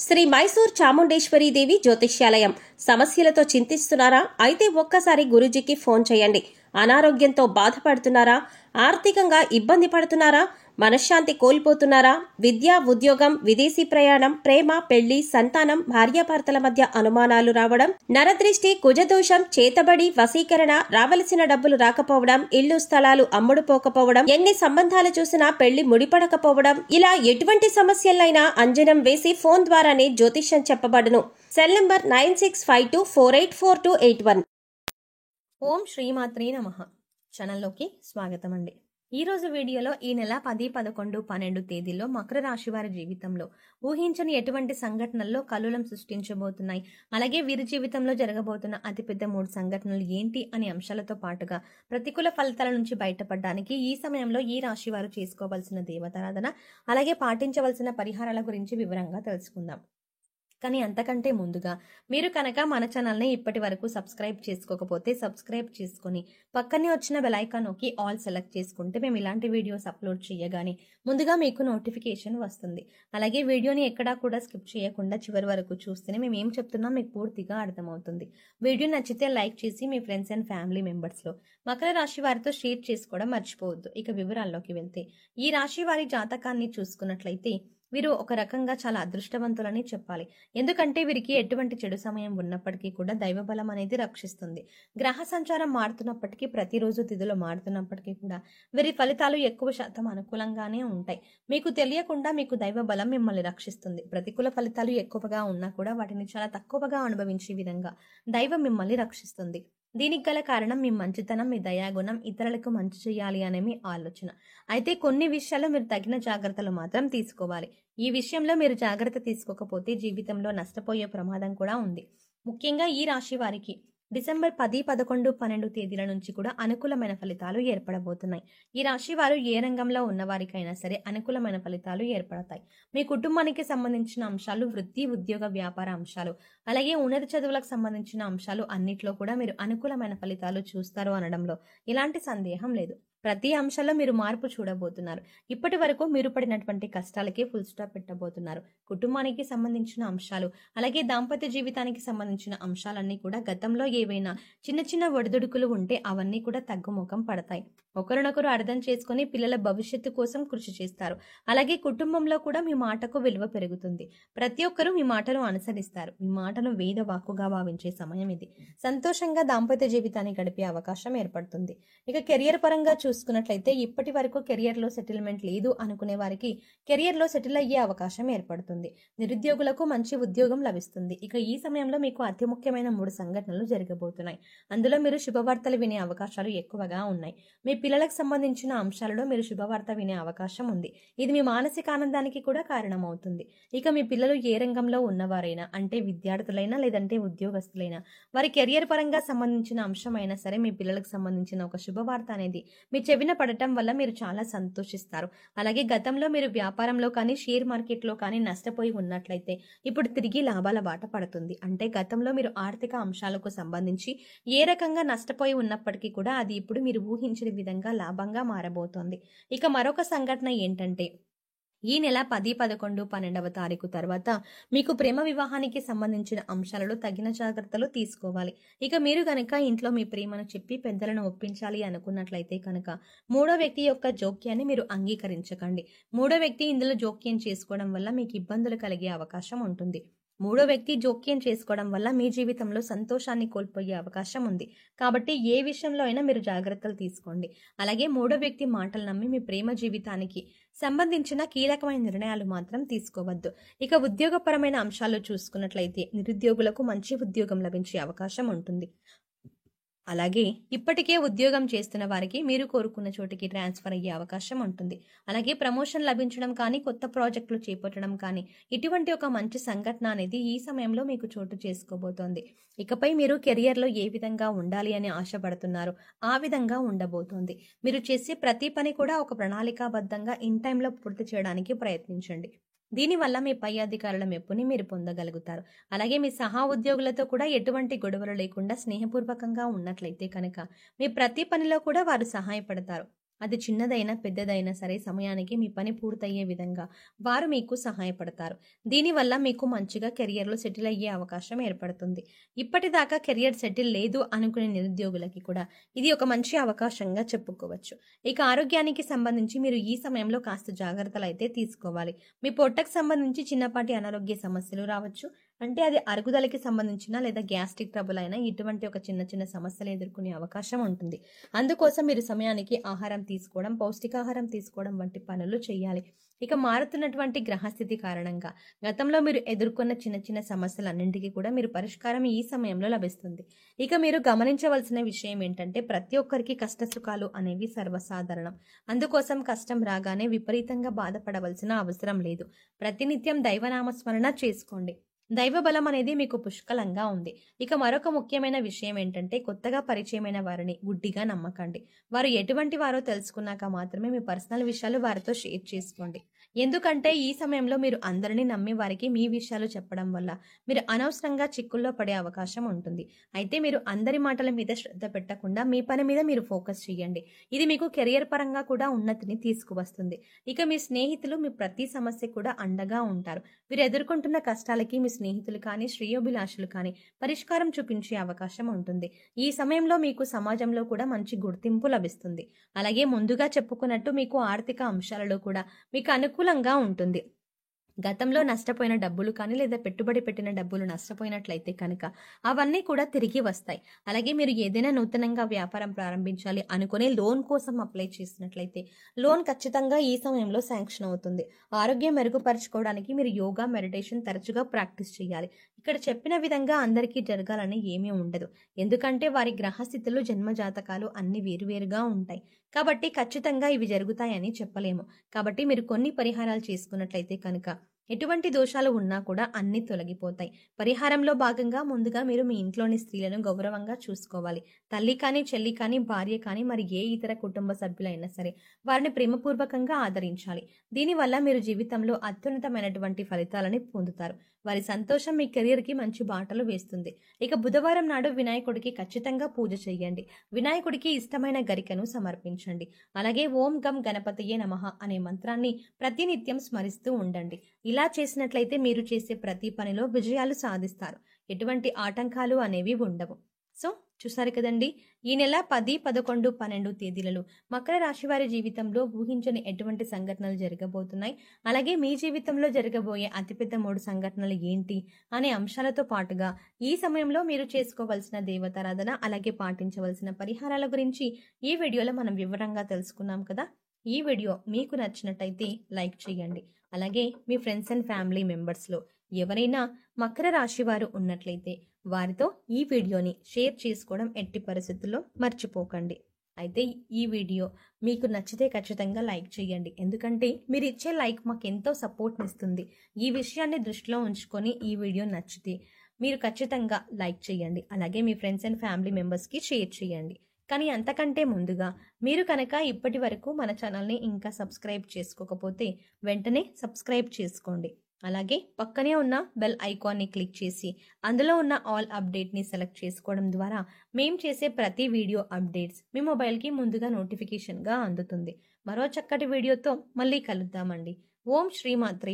శ్రీ మైసూర్ చాముండేశ్వరి దేవి జ్యోతిష్యాలయం. సమస్యలతో చింతిస్తున్నారా? అయితే ఒక్కసారి గురూజీకి ఫోన్ చేయండి. అనారోగ్యంతో బాధపడుతున్నారా? ఆర్థికంగా ఇబ్బంది పడుతున్నారా? మనశ్శాంతి కోల్పోతున్నారా? విద్య, ఉద్యోగం, విదేశీ ప్రయాణం, ప్రేమ, పెళ్లి, సంతానం, భార్యాభర్తల మధ్య అనుమానాలు రావడం, నరదృష్టి, కుజదోషం, చేతబడి, వశీకరణ, రావలసిన డబ్బులు రాకపోవడం, ఇల్లు స్థలాలు అమ్ముడుపోకపోవడం, ఎన్ని సంబంధాలు చూసినా పెళ్లి ముడిపడకపోవడం, ఇలా ఎటువంటి సమస్యలైనా అంజనం వేసి ఫోన్ ద్వారానే జ్యోతిష్యం చెప్పబడును. Cell number 9652484281. ఓం శ్రీమాత్రే నమః. ఛానల్లోకి స్వాగతం అండి. ఈరోజు వీడియోలో ఈ నెల 10, 11, 12 తేదీల్లో మకర రాశి వారి జీవితంలో ఊహించని ఎటువంటి సంఘటనల్లో కల్లోలం సృష్టించబోతున్నాయి, అలాగే వీరి జీవితంలో జరగబోతున్న అతిపెద్ద 3 సంఘటనలు ఏంటి అనే అంశాలతో పాటుగా ప్రతికూల ఫలితాల నుంచి బయటపడడానికి ఈ సమయంలో ఈ రాశి వారు చేసుకోవాల్సిన దేవతారాధన, అలాగే పాటించవలసిన పరిహారాల గురించి వివరంగా తెలుసుకుందాం. కానీ అంతకంటే ముందుగా మీరు కనుక మన ఛానల్ని ఇప్పటి వరకు సబ్స్క్రైబ్ చేసుకోకపోతే సబ్స్క్రైబ్ చేసుకుని పక్కనే వచ్చిన బెల్ ఐకాన్ నొక్కి ఆల్ సెలెక్ట్ చేసుకుంటే మేము ఇలాంటి వీడియోస్ అప్లోడ్ చేయగానే ముందుగా మీకు నోటిఫికేషన్ వస్తుంది. అలాగే వీడియోని ఎక్కడా కూడా స్కిప్ చేయకుండా చివరి వరకు చూస్తేనే మేము ఏం చెప్తున్నాం మీకు పూర్తిగా అర్థమవుతుంది. వీడియో నచ్చితే లైక్ చేసి మీ ఫ్రెండ్స్ అండ్ ఫ్యామిలీ మెంబర్స్లో మకర రాశి వారితో షేర్ చేసుకోవడం మర్చిపోవద్దు. ఇక వివరాల్లోకి వెళ్తే ఈ రాశి వారి జాతకాన్ని చూసుకున్నట్లయితే వీరు ఒక రకంగా చాలా అదృష్టవంతులని చెప్పాలి. ఎందుకంటే వీరికి ఎటువంటి చెడు సమయం ఉన్నప్పటికీ కూడా దైవ బలం అనేది రక్షిస్తుంది. గ్రహ సంచారం మారుతున్నప్పటికీ, ప్రతిరోజు తిథులు మారుతున్నప్పటికీ కూడా వీరి ఫలితాలు ఎక్కువ శాతం అనుకూలంగానే ఉంటాయి. మీకు తెలియకుండా మీకు దైవ బలం మిమ్మల్ని రక్షిస్తుంది. ప్రతికూల ఫలితాలు ఎక్కువగా ఉన్నా కూడా వాటిని చాలా తక్కువగా అనుభవించే విధంగా దైవం మిమ్మల్ని రక్షిస్తుంది. దీనికి గల కారణం మీ మంచితనం, మీ దయాగుణం, ఇతరులకు మంచి చేయాలి అనే మీ ఆలోచన. అయితే కొన్ని విషయాల్లో మీరు తగిన జాగ్రత్తలు మాత్రం తీసుకోవాలి. ఈ విషయంలో మీరు జాగ్రత్త తీసుకోకపోతే జీవితంలో నష్టపోయే ప్రమాదం కూడా ఉంది. ముఖ్యంగా ఈ రాశి వారికి డిసెంబర్ 10, 11, 12 తేదీల నుంచి కూడా అనుకూలమైన ఫలితాలు ఏర్పడబోతున్నాయి. ఈ రాశి వారు ఏ రంగంలో ఉన్నవారికైనా సరే అనుకూలమైన ఫలితాలు ఏర్పడతాయి. మీ కుటుంబానికి సంబంధించిన అంశాలు, వృత్తి, ఉద్యోగ, వ్యాపార అంశాలు, అలాగే ఉన్నత చదువులకు సంబంధించిన అంశాలు అన్నిట్లో కూడా మీరు అనుకూలమైన ఫలితాలు చూస్తారు అనడంలో ఎలాంటి సందేహం లేదు. ప్రతి అంశాల్లో మీరు మార్పు చూడబోతున్నారు. ఇప్పటి వరకు మీరు పడినటువంటి కష్టాలకి ఫుల్ స్టాప్ పెట్టబోతున్నారు. కుటుంబానికి సంబంధించిన అంశాలు, అలాగే దాంపత్య జీవితానికి సంబంధించిన అంశాలన్నీ కూడా గతంలో ఏవైనా చిన్న చిన్న ఒడిదుడుకులు ఉంటే అవన్నీ కూడా తగ్గుముఖం పడతాయి. ఒకరినొకరు అర్థం చేసుకుని పిల్లల భవిష్యత్తు కోసం కృషి చేస్తారు. అలాగే కుటుంబంలో కూడా మీ మాటకు విలువ పెరుగుతుంది. ప్రతి ఒక్కరూ మీ మాటను అనుసరిస్తారు. మీ మాటను వేద వాక్కుగా భావించే సమయం ఇది. సంతోషంగా దాంపత్య జీవితాన్ని గడిపే అవకాశం ఏర్పడుతుంది. ఇక కెరియర్ పరంగా చూసుకున్నట్లయితే ఇప్పటి వరకు కెరియర్లో సెటిల్మెంట్ లేదు అనుకునే వారికి కెరియర్లో సెటిల్ అయ్యే అవకాశం ఏర్పడుతుంది. నిరుద్యోగులకు మంచి ఉద్యోగం లభిస్తుంది. ఇక ఈ సమయంలో మీకు అతి ముఖ్యమైన 3 సంఘటనలు జరగబోతున్నాయి. అందులో మీరు శుభవార్తలు వినే అవకాశాలు ఎక్కువగా ఉన్నాయి. మీ పిల్లలకు సంబంధించిన అంశాలలో మీరు శుభవార్త వినే అవకాశం ఉంది. ఇది మీ మానసిక ఆనందానికి కూడా కారణమవుతుంది. ఇక మీ పిల్లలు ఏ రంగంలో ఉన్నవారైనా, అంటే విద్యార్థులైనా లేదంటే ఉద్యోగస్తులైనా, వారి కెరియర్ పరంగా సంబంధించిన అంశమైనా సరే మీ పిల్లలకు సంబంధించిన ఒక శుభవార్త అనేది మీ చెవిన పడటం వల్ల మీరు చాలా సంతోషిస్తారు. అలాగే గతంలో మీరు వ్యాపారంలో కానీ షేర్ మార్కెట్లో కానీ నష్టపోయి ఉన్నట్లయితే ఇప్పుడు తిరిగి లాభాల బాట పడుతుంది. అంటే గతంలో మీరు ఆర్థిక అంశాలకు సంబంధించి ఏ రకంగా నష్టపోయి ఉన్నప్పటికీ కూడా అది ఇప్పుడు మీరు ఊహించిన విధంగా లాభంగా మారబోతోంది. ఇక మరొక సంఘటన ఏంటంటే ఈ నెల 10, 11, 12వ తారీఖు తర్వాత మీకు ప్రేమ వివాహానికి సంబంధించిన అంశాలలో తగిన జాగ్రత్తలు తీసుకోవాలి. ఇక మీరు గనక ఇంట్లో మీ ప్రేమను చెప్పి పెద్దలను ఒప్పించాలి అనుకున్నట్లయితే కనుక 3వ వ్యక్తి యొక్క జోక్యాన్ని మీరు అంగీకరించకండి. 3వ వ్యక్తి ఇందులో జోక్యం చేసుకోవడం వల్ల మీకు ఇబ్బందులు కలిగే అవకాశం ఉంటుంది. 3వ వ్యక్తి జోక్యం చేసుకోవడం వల్ల మీ జీవితంలో సంతోషాన్ని కోల్పోయే అవకాశం ఉంది. కాబట్టి ఏ విషయంలో అయినా మీరు జాగ్రత్తలు తీసుకోండి. అలాగే 3వ వ్యక్తి మాటలు నమ్మి మీ ప్రేమ జీవితానికి సంబంధించిన కీలకమైన నిర్ణయాలు మాత్రం తీసుకోవద్దు. ఇక ఉద్యోగపరమైన అంశాలు చూసుకున్నట్లయితే నిరుద్యోగులకు మంచి ఉద్యోగం లభించే అవకాశం ఉంటుంది. అలాగే ఇప్పటికే ఉద్యోగం చేస్తున్న వారికి మీరు కోరుకున్న చోటికి ట్రాన్స్ఫర్ అయ్యే అవకాశం ఉంటుంది. అలాగే ప్రమోషన్ లభించడం కానీ, కొత్త ప్రాజెక్టులు చేపట్టడం కానీ, ఇటువంటి ఒక మంచి సంఘటన అనేది ఈ సమయంలో మీకు చోటు చేసుకోబోతోంది. ఇకపై మీరు కెరియర్లో ఏ విధంగా ఉండాలి అని ఆశపడుతున్నారో ఆ విధంగా ఉండబోతోంది. మీరు చేసే ప్రతి పని కూడా ఒక ప్రణాళికాబద్ధంగా ఇన్ టైంలో పూర్తి చేయడానికి ప్రయత్నించండి. దీనివల్ల మీ పై అధికారుల మెప్పుని మీరు పొందగలుగుతారు. అలాగే మీ సహా ఉద్యోగులతో కూడా ఎటువంటి గొడవలు లేకుండా స్నేహపూర్వకంగా ఉన్నట్లయితే కనుక మీ ప్రతి పనిలో కూడా వారు సహాయపడతారు. అది చిన్నదైనా పెద్దదైనా సరే సమయానికి మీ పని పూర్తయ్యే విధంగా వారు మీకు సహాయపడతారు. దీనివల్ల మీకు మంచిగా కెరియర్లో సెటిల్ అయ్యే అవకాశం ఏర్పడుతుంది. ఇప్పటిదాకా కెరియర్ సెటిల్ లేదు అనుకునే నిరుద్యోగులకి కూడా ఇది ఒక మంచి అవకాశంగా చెప్పుకోవచ్చు. ఇక ఆరోగ్యానికి సంబంధించి మీరు ఈ సమయంలో కాస్త జాగ్రత్తలు అయితే తీసుకోవాలి. మీ పొట్టకు సంబంధించి చిన్నపాటి అనారోగ్య సమస్యలు రావచ్చు. అంటే అది అరుగుదలకి సంబంధించిన లేదా గ్యాస్ట్రిక్ ట్రబుల్ అయినా ఇటువంటి ఒక చిన్న చిన్న సమస్యలు ఎదుర్కొనే అవకాశం ఉంటుంది. అందుకోసం మీరు సమయానికి ఆహారం తీసుకోవడం, పౌష్టికాహారం తీసుకోవడం వంటి పనులు చేయాలి. ఇక మారుతున్నటువంటి గ్రహస్థితి కారణంగా గతంలో మీరు ఎదుర్కొన్న చిన్న చిన్న సమస్యలన్నింటికీ కూడా మీరు పరిష్కారం ఈ సమయంలో లభిస్తుంది. ఇక మీరు గమనించవలసిన విషయం ఏంటంటే ప్రతి ఒక్కరికి కష్ట సుఖాలు అనేవి సర్వసాధారణం. అందుకోసం కష్టం రాగానే విపరీతంగా బాధపడవలసిన అవసరం లేదు. ప్రతినిత్యం దైవనామస్మరణ చేసుకోండి. దైవ బలం అనేది మీకు పుష్కలంగా ఉంది. ఇక మరొక ముఖ్యమైన విషయం ఏంటంటే కొత్తగా పరిచయమైన వారిని గుడ్డిగా నమ్మకండి. వారు ఎటువంటి వారో తెలుసుకున్నాక మాత్రమే మీ పర్సనల్ విషయాలు వారితో షేర్ చేసుకోండి. ఎందుకంటే ఈ సమయంలో మీరు అందరినీ నమ్మి వారికి మీ విషయాలు చెప్పడం వల్ల మీరు అనవసరంగా చిక్కుల్లో పడే అవకాశం ఉంటుంది. అయితే మీరు అందరి మాటల మీద శ్రద్ధ పెట్టకుండా మీ పని మీద మీరు ఫోకస్ చేయండి. ఇది మీకు కెరియర్ పరంగా కూడా ఉన్నతిని తీసుకువస్తుంది. ఇక మీ స్నేహితులు మీ ప్రతి సమస్య కూడా అండగా ఉంటారు. మీరు ఎదుర్కొంటున్న కష్టాలకి మీ స్నేహితులు కానీ శ్రేయోభిలాషులు కానీ పరిష్కారం చూపించే అవకాశం ఉంటుంది. ఈ సమయంలో మీకు సమాజంలో కూడా మంచి గుర్తింపు లభిస్తుంది. అలాగే ముందుగా చెప్పుకున్నట్టు మీకు ఆర్థిక అంశాలలో కూడా మీకు అనుకూలంగా ఉంటుంది. గతంలో నష్టపోయిన డబ్బులు కానీ లేదా పెట్టుబడి పెట్టిన డబ్బులు నష్టపోయినట్లయితే కనుక అవన్నీ కూడా తిరిగి వస్తాయి. అలాగే మీరు ఏదైనా నూతనంగా వ్యాపారం ప్రారంభించాలి అనుకునే లోన్ కోసం అప్లై చేసినట్లయితే లోన్ ఖచ్చితంగా ఈ సమయంలో శాంక్షన్ అవుతుంది. ఆరోగ్యం మెరుగుపరచుకోవడానికి మీరు యోగా, మెడిటేషన్ తరచుగా ప్రాక్టీస్ చేయాలి. ఇక్కడ చెప్పిన విధంగా అందరికీ జరగాలని ఏమీ ఉండదు. ఎందుకంటే వారి గ్రహస్థితులు, జన్మజాతకాలు అన్ని వేరువేరుగా ఉంటాయి. కాబట్టి ఖచ్చితంగా ఇవి జరుగుతాయని చెప్పలేము. కాబట్టి మీరు కొన్ని పరిహారాలు చేసుకున్నట్లయితే కనుక ఎటువంటి దోషాలు ఉన్నా కూడా అన్ని తొలగిపోతాయి. పరిహారంలో భాగంగా ముందుగా మీరు మీ ఇంట్లోని స్త్రీలను గౌరవంగా చూసుకోవాలి. తల్లి కానీ, చెల్లి కానీ, భార్య కానీ, మరి ఏ ఇతర కుటుంబ సభ్యులైనా సరే వారిని ప్రేమపూర్వకంగా ఆదరించాలి. దీనివల్ల మీరు జీవితంలో అత్యున్నతమైనటువంటి ఫలితాలని పొందుతారు. వారి సంతోషం మీ కెరియర్కి మంచి బాటలు వేస్తుంది. ఇక బుధవారం నాడు వినాయకుడికి ఖచ్చితంగా పూజ చేయండి. వినాయకుడికి ఇష్టమైన గరికను సమర్పించండి. అలాగే ఓం గం గణపతయే నమః అనే మంత్రాన్ని ప్రతినిత్యం స్మరిస్తూ ఉండండి. ఇలా చేసినట్లయితే మీరు చేసే ప్రతి పనిలో విజయాలు సాధిస్తారు. ఎటువంటి ఆటంకాలు అనేవి ఉండవు. సో చూసారు కదండి, ఈ నెల 10, 11, 12 తేదీలలో మకర రాశి వారి జీవితంలో ఊహించని ఎటువంటి సంఘటనలు జరగబోతున్నాయి, అలాగే మీ జీవితంలో జరగబోయే అతిపెద్ద 3 సంఘటనలు ఏంటి అనే అంశాలతో పాటుగా ఈ సమయంలో మీరు చేసుకోవాల్సిన దేవతారాధన, అలాగే పాటించవలసిన పరిహారాల గురించి ఈ వీడియోలో మనం వివరంగా తెలుసుకున్నాం కదా. ఈ వీడియో మీకు నచ్చినట్టయితే లైక్ చేయండి. అలాగే మీ ఫ్రెండ్స్ అండ్ ఫ్యామిలీ మెంబర్స్లో ఎవరైనా మకర రాశి వారు ఉన్నట్లయితే వారితో ఈ వీడియోని షేర్ చేసుకోవడం ఎట్టి పరిస్థితుల్లో మర్చిపోకండి. అయితే ఈ వీడియో మీకు నచ్చితే ఖచ్చితంగా లైక్ చేయండి. ఎందుకంటే మీరు ఇచ్చే లైక్ మాకు ఎంతో సపోర్ట్ని ఇస్తుంది. ఈ విషయాన్ని దృష్టిలో ఉంచుకొని ఈ వీడియో నచ్చితే మీరు ఖచ్చితంగా లైక్ చేయండి. అలాగే మీ ఫ్రెండ్స్ అండ్ ఫ్యామిలీ మెంబర్స్కి షేర్ చేయండి. కానీ అంతకంటే ముందుగా మీరు కనుక ఇప్పటి వరకు మన ఛానల్ని ఇంకా సబ్స్క్రైబ్ చేసుకోకపోతే వెంటనే సబ్స్క్రైబ్ చేసుకోండి. అలాగే పక్కనే ఉన్న బెల్ ఐకాన్ని క్లిక్ చేసి అందులో ఉన్న ఆల్ అప్డేట్ని సెలెక్ట్ చేసుకోవడం ద్వారా మేము చేసే ప్రతి వీడియో అప్డేట్స్ మీ మొబైల్కి ముందుగా నోటిఫికేషన్గా అందుతుంది. మరో చక్కటి వీడియోతో మళ్ళీ కలుద్దామండి. ఓం శ్రీమాత్రే.